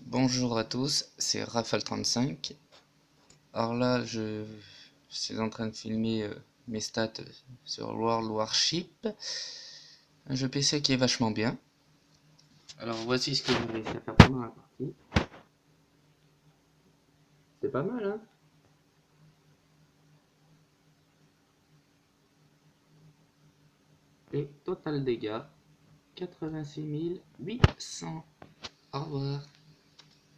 Bonjour à tous, c'est Rafale35. Alors là, je suis en train de filmer mes stats sur World Warship. Un jeu PC qui est vachement bien. Alors voici ce que j'ai réussi à faire pendant la partie. C'est pas mal, hein? Et total dégâts, 86 800. Au revoir.